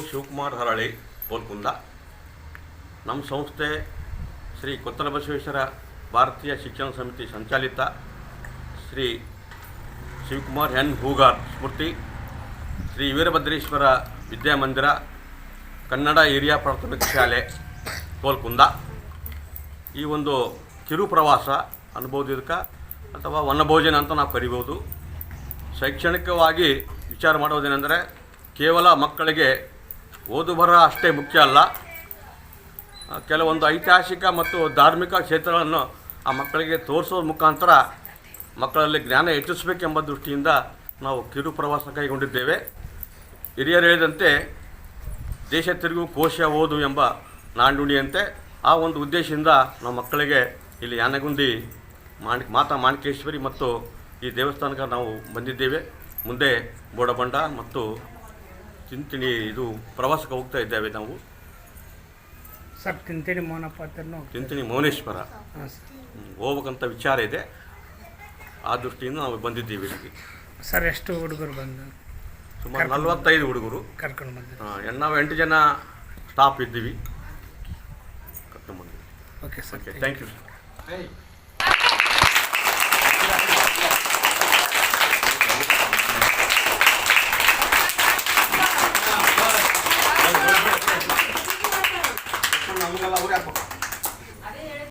ಶಿವಕುಮಾರ್ ಹರಳಿ ಗೋಲ್ಕುಂದ. ನಮ್ಮ ಸಂಸ್ಥೆ ಶ್ರೀ ಕೊತ್ತಲ ಬಸವೇಶ್ವರ ಭಾರತೀಯ ಶಿಕ್ಷಣ ಸಮಿತಿ ಸಂಚಾಲಿತ ಶ್ರೀ ಶಿವಕುಮಾರ್ ಎನ್ ಹೂಗಾರ್ ಸ್ಮೃತಿ ಶ್ರೀ ವೀರಭದ್ರೇಶ್ವರ ವಿದ್ಯಾಮಂದಿರ ಕನ್ನಡ ಹಿರಿಯ ಪ್ರಾಥಮಿಕ ಶಾಲೆ ಗೋಲ್ಕುಂದ ಈ ಒಂದು ಕಿರು ಪ್ರವಾಸ ಅನ್ಬೋದು ಇದಕ್ಕೆ, ಅಥವಾ ವನಭೋಜನ ಅಂತ ನಾವು ಕರಿಬೋದು. ಶೈಕ್ಷಣಿಕವಾಗಿ ವಿಚಾರ ಮಾಡೋದೇನೆಂದರೆ ಕೇವಲ ಮಕ್ಕಳಿಗೆ ಓದು ಬರಹ ಅಷ್ಟೇ ಮುಖ್ಯ ಅಲ್ಲ, ಕೆಲವೊಂದು ಐತಿಹಾಸಿಕ ಮತ್ತು ಧಾರ್ಮಿಕ ಕ್ಷೇತ್ರಗಳನ್ನು ಆ ಮಕ್ಕಳಿಗೆ ತೋರಿಸೋದ್ರ ಮುಖಾಂತರ ಮಕ್ಕಳಲ್ಲಿ ಜ್ಞಾನ ಹೆಚ್ಚಿಸಬೇಕೆಂಬ ದೃಷ್ಟಿಯಿಂದ ನಾವು ಕಿರು ಪ್ರವಾಸ ಕೈಗೊಂಡಿದ್ದೇವೆ. ಹಿರಿಯರು ಹೇಳಿದಂತೆ ದೇಶ ತಿರುಗು ಕೋಶ ಓದು ಎಂಬ ನಾಣ್ಣುಡಿಯಂತೆ ಆ ಒಂದು ಉದ್ದೇಶದಿಂದ ನಾವು ಮಕ್ಕಳಿಗೆ ಇಲ್ಲಿ ಯಾನಗುಂದಿ ಮಾತಾ ಮಾಣಿಕೇಶ್ವರಿ ಮತ್ತು ಈ ದೇವಸ್ಥಾನಕ್ಕೆ ನಾವು ಬಂದಿದ್ದೇವೆ. ಮುಂದೆ ಬೋಡಬಂಡ ಮತ್ತು ತಿಂತಿಣಿ ಇದು ಪ್ರವಾಸಕ್ಕೆ ಹೋಗ್ತಾ ಇದ್ದೇವೆ ನಾವು. ಸರ್ ತಿಂತಿಣಿ ಮೌನೇಶ್ವರ ಹೋಗ್ಬೇಕಂತ ವಿಚಾರ ಇದೆ. ಆ ದೃಷ್ಟಿಯಿಂದ ನಾವು ಬಂದಿದ್ದೀವಿ ಇಲ್ಲಿಗೆ. ಸರ್ ಎಷ್ಟು ಹುಡುಗರು ಬಂದು? ಸುಮಾರು 45 ಹುಡುಗರು ಕರ್ಕೊಂಡು ಬಂದಿದ್ದೀವಿ. ನಾವು 8 ಜನ ಸ್ಟಾಫ್ ಇದ್ದೀವಿ ಕರ್ಕೊಂಡು ಬಂದಿದ್ದೀವಿ. Okay sir, thank you sir.